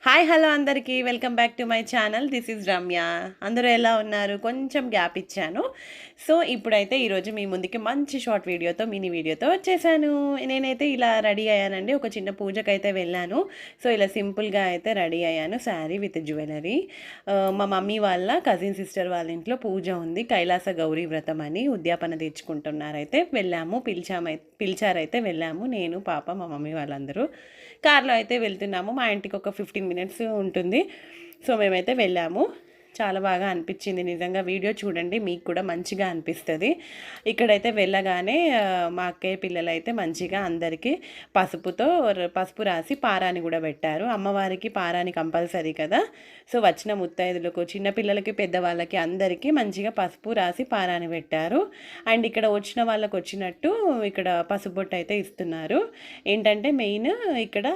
Hi hello అందరికీ welcome back to my channel. This is Ramya. అందరూ ఎలా ఉన్నారు? కొంచెం గ్యాప్ ఇచ్చాను. సో ఇప్పుడైతే ఈరోజు మీ ముందుకి మంచి షార్ట్ వీడియోతో మినీ వీడియోతో వచ్చేసాను. నేనైతే ఇలా రెడీ అయ్యానండి. ఒక చిన్న పూజకైతే వెళ్ళాను. సో ఇలా సింపుల్గా అయితే రెడీ అయ్యాను, శారీ విత్ జ్యువెలరీ. మా మమ్మీ వాళ్ళ కజిన్ సిస్టర్ వాళ్ళ ఇంట్లో పూజ ఉంది, కైలాస గౌరీ వ్రతం అని ఉద్యాపన తెచ్చుకుంటున్నారైతే వెళ్ళాము. పిలిచారైతే వెళ్ళాము, నేను పాప మా మమ్మీ వాళ్ళందరూ కార్లో అయితే వెళ్తున్నాము. మా ఇంటికి ఒక 15 మినిట్స్ ఉంటుంది. సో మేమైతే వెళ్ళాము. చాలా బాగా అనిపించింది నిజంగా. వీడియో చూడండి, మీకు కూడా మంచిగా అనిపిస్తుంది. ఇక్కడైతే వెళ్ళగానే మా అక్కయ్య పిల్లలు అయితే మంచిగా అందరికీ పసుపు రాసి పారాని కూడా పెట్టారు. అమ్మవారికి పారాని కంపల్సరీ కదా. సో వచ్చిన ముత్తైదులకు, చిన్నపిల్లలకి, పెద్దవాళ్ళకి అందరికీ మంచిగా పసుపు రాసి పారాని పెట్టారు. అండ్ ఇక్కడ వచ్చిన వాళ్ళకి వచ్చినట్టు ఇక్కడ పసుపు బొట్టు అయితే ఇస్తున్నారు. ఏంటంటే మెయిన్ ఇక్కడ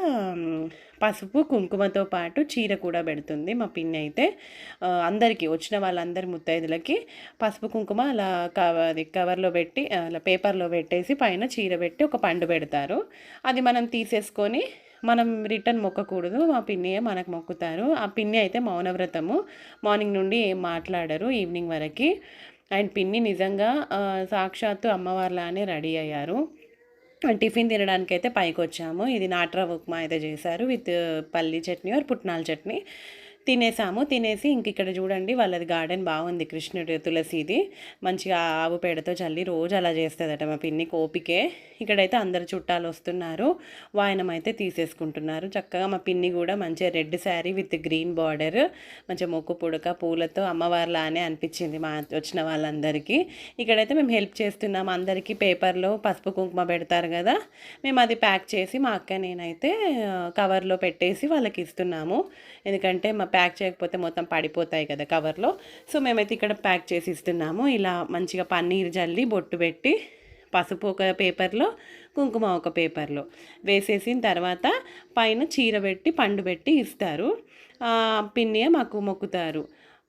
పసుపు కుంకుమతో పాటు చీర కూడా పెడుతుంది మా పిన్ని అయితే. అందరికీ వచ్చిన వాళ్ళందరి ముత్తైదులకి పసుపు కుంకుమ అలా కవర్లో పెట్టి అలా పేపర్లో పెట్టేసి పైన చీర పెట్టి ఒక పండు పెడతారు. అది మనం తీసేసుకొని మనం రిటర్న్ మొక్కకూడదు, మా పిన్నియే మనకు మొక్కుతారు. ఆ పిన్ని అయితే మౌనవ్రతము, మార్నింగ్ నుండి ఏం మాట్లాడరు ఈవినింగ్ వరకు. అండ్ పిన్ని నిజంగా సాక్షాత్తు అమ్మవారిలానే రెడీ అయ్యారు. టిఫిన్ తినడానికి అయితే పైకి వచ్చాము. ఇది నాట్రవ ఉప్మా అయితే చేశారు విత్ పల్లీ చట్నీ ఆర్ పుట్నాల చట్నీ. తినేసి ఇంక ఇక్కడ చూడండి, వాళ్ళది గార్డెన్ బాగుంది, కృష్ణుడి తులసిది. మంచిగా ఆవు పేడతో చల్లి రోజు అలా చేస్తుందట మా పిన్ని, కోపికే. ఇక్కడైతే అందరు చుట్టాలు వస్తున్నారు, వాయనం అయితే తీసేసుకుంటున్నారు. చక్కగా మా పిన్ని కూడా మంచిగా red sari with green border, మంచిగా మొక్కు పుడక పూలతో అమ్మవారిలానే అనిపించింది మా వచ్చిన వాళ్ళందరికీ. ఇక్కడైతే మేము హెల్ప్ చేస్తున్నాము. అందరికీ పేపర్లో పసుపు కుంకుమ పెడతారు కదా, మేము అది ప్యాక్ చేసి మా అక్క నేనైతే కవర్లో పెట్టేసి వాళ్ళకి ఇస్తున్నాము. ఎందుకంటే ప్యాక్ చేయకపోతే మొత్తం పడిపోతాయి కదా కవర్లో. సో మేమైతే ఇక్కడ ప్యాక్ చేసి ఇస్తున్నాము. ఇలా మంచిగా పన్నీర్ జల్లి బొట్టు పెట్టి పసుపు ఒక పేపర్లో, కుంకుమ ఒక పేపర్లో వేసేసిన తర్వాత పైన చీర పెట్టి పండు పెట్టి ఇస్తారు. పిన్నియే మాకు మొక్కుతారు,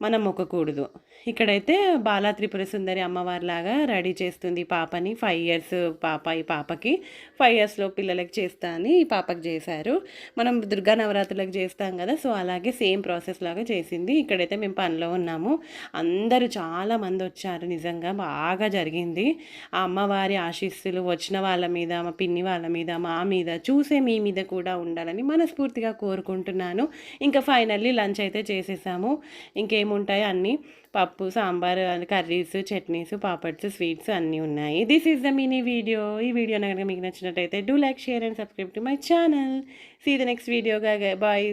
మనం మొక్కకూడదు. ఇక్కడైతే బాలా త్రిపుర సుందరి అమ్మవారిలాగా రెడీ చేస్తుంది పాపని. 5 ఇయర్స్ పాప. ఈ పాపకి 5 ఇయర్స్లో పిల్లలకి చేస్తా అని ఈ పాపకి చేశారు. మనం దుర్గా నవరాత్రులకు చేస్తాం కదా, సో అలాగే సేమ్ ప్రాసెస్ లాగా చేసింది. ఇక్కడైతే మేము పనిలో ఉన్నాము. అందరూ చాలామంది వచ్చారు, నిజంగా బాగా జరిగింది. ఆ అమ్మవారి ఆశీస్సులు వచ్చిన వాళ్ళ మీద, మా పిన్ని వాళ్ళ మీద, మా మీద, చూసే మీ మీద కూడా ఉండాలని మనస్ఫూర్తిగా కోరుకుంటున్నాను. ఇంకా ఫైనల్లీ లంచ్ అయితే చేసేసాము. ఇంకేముంటాయి అన్నీ, పప్పు, సాంబార్, కర్రీస్, చట్నీస్, పాపడ్స్, స్వీట్స్ అన్నీ ఉన్నాయి. This is the mini video. ఈ వీడియో కనుక మీకు నచ్చినట్టయితే do like, share and subscribe to my channel. See the next video. Bye.